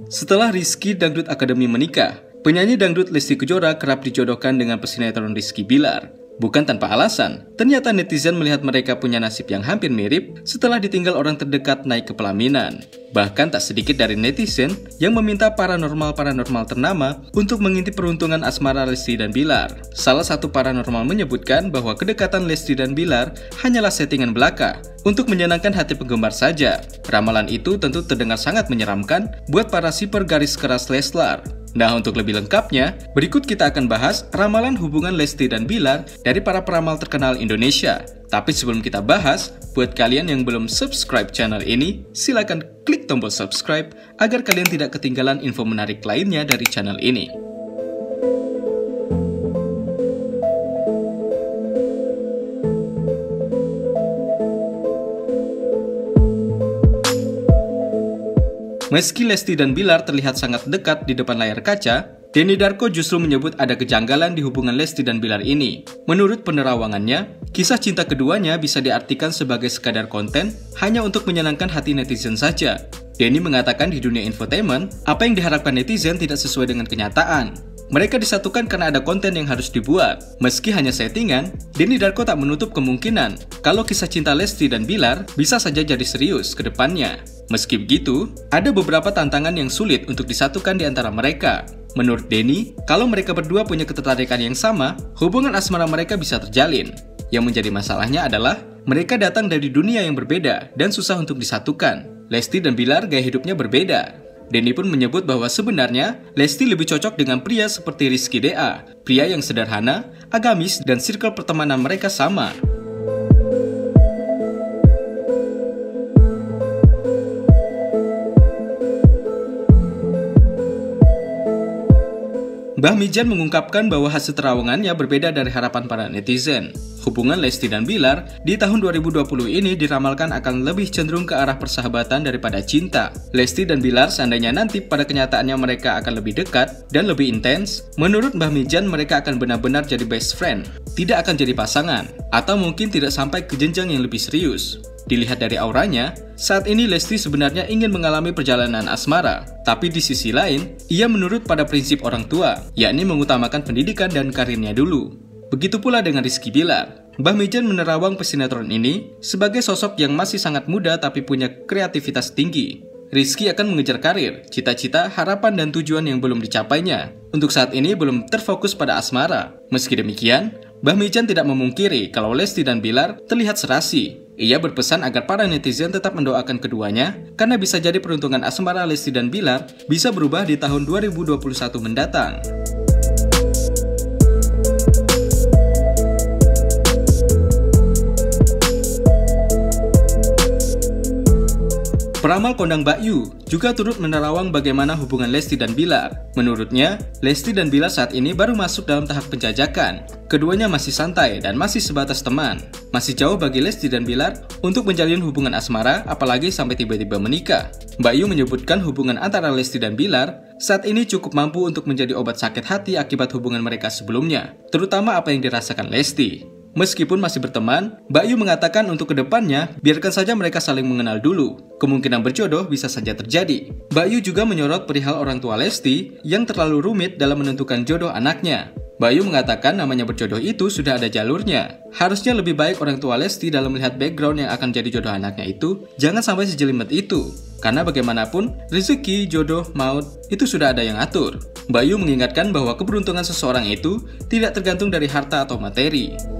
Setelah Rizky Dangdut Academy menikah, penyanyi dangdut Lesti Kejora kerap dijodohkan dengan pesinetron Rizky Bilar. Bukan tanpa alasan, ternyata netizen melihat mereka punya nasib yang hampir mirip setelah ditinggal orang terdekat naik ke pelaminan. Bahkan tak sedikit dari netizen yang meminta paranormal ternama untuk mengintip peruntungan asmara Lesti dan Bilar. Salah satu paranormal menyebutkan bahwa kedekatan Lesti dan Bilar hanyalah settingan belaka untuk menyenangkan hati penggemar saja. Ramalan itu tentu terdengar sangat menyeramkan buat para siper garis keras Leslar. Nah, untuk lebih lengkapnya, berikut kita akan bahas ramalan hubungan Lesti dan Bilar dari para peramal terkenal Indonesia. Tapi sebelum kita bahas, buat kalian yang belum subscribe channel ini, silakan klik tombol subscribe agar kalian tidak ketinggalan info menarik lainnya dari channel ini. Meski Lesti dan Bilar terlihat sangat dekat di depan layar kaca, Denny Darko justru menyebut ada kejanggalan di hubungan Lesti dan Bilar ini. Menurut penerawangannya, kisah cinta keduanya bisa diartikan sebagai sekadar konten hanya untuk menyenangkan hati netizen saja. Denny mengatakan di dunia infotainment, apa yang diharapkan netizen tidak sesuai dengan kenyataan. Mereka disatukan karena ada konten yang harus dibuat. Meski hanya settingan, Denny Darko tak menutup kemungkinan kalau kisah cinta Lesti dan Bilar bisa saja jadi serius ke depannya. Meski begitu, ada beberapa tantangan yang sulit untuk disatukan di antara mereka. Menurut Denny, kalau mereka berdua punya ketertarikan yang sama, hubungan asmara mereka bisa terjalin. Yang menjadi masalahnya adalah, mereka datang dari dunia yang berbeda dan susah untuk disatukan. Lesti dan Bilar gaya hidupnya berbeda. Denny pun menyebut bahwa sebenarnya Lesti lebih cocok dengan pria seperti Rizky DA, pria yang sederhana, agamis, dan circle pertemanan mereka sama. Mbah Mijan mengungkapkan bahwa hasil terawangannya berbeda dari harapan para netizen. Hubungan Lesti dan Bilar di tahun 2020 ini diramalkan akan lebih cenderung ke arah persahabatan daripada cinta. Lesti dan Bilar seandainya nanti pada kenyataannya mereka akan lebih dekat dan lebih intens, menurut Mbah Mijan mereka akan benar-benar jadi best friend, tidak akan jadi pasangan, atau mungkin tidak sampai ke jenjang yang lebih serius. Dilihat dari auranya, saat ini Lesti sebenarnya ingin mengalami perjalanan asmara. Tapi di sisi lain, ia menurut pada prinsip orang tua, yakni mengutamakan pendidikan dan karirnya dulu. Begitu pula dengan Rizky Bilar. Mbah Mijan menerawang pesinetron ini sebagai sosok yang masih sangat muda tapi punya kreativitas tinggi. Rizky akan mengejar karir, cita-cita, harapan, dan tujuan yang belum dicapainya. Untuk saat ini belum terfokus pada asmara. Meski demikian, Mbah Mijan tidak memungkiri kalau Lesti dan Bilar terlihat serasi. Ia berpesan agar para netizen tetap mendoakan keduanya, karena bisa jadi peruntungan asmara Lesti dan Bilar bisa berubah di tahun 2021 mendatang. Peramal kondang Bakyu juga turut menerawang bagaimana hubungan Lesti dan Bilar. Menurutnya, Lesti dan Bilar saat ini baru masuk dalam tahap penjajakan. Keduanya masih santai dan masih sebatas teman. Masih jauh bagi Lesti dan Bilar untuk menjalin hubungan asmara, apalagi sampai tiba-tiba menikah. Bakyu menyebutkan hubungan antara Lesti dan Bilar saat ini cukup mampu untuk menjadi obat sakit hati akibat hubungan mereka sebelumnya, terutama apa yang dirasakan Lesti. Meskipun masih berteman, Bakyu mengatakan untuk kedepannya, biarkan saja mereka saling mengenal dulu. Kemungkinan berjodoh bisa saja terjadi. Bakyu juga menyorot perihal orang tua Lesti yang terlalu rumit dalam menentukan jodoh anaknya. Bakyu mengatakan namanya berjodoh itu sudah ada jalurnya. Harusnya lebih baik orang tua Lesti dalam melihat background yang akan jadi jodoh anaknya itu, jangan sampai sejelimet itu. Karena bagaimanapun, rezeki, jodoh, maut, itu sudah ada yang atur. Bakyu mengingatkan bahwa keberuntungan seseorang itu tidak tergantung dari harta atau materi.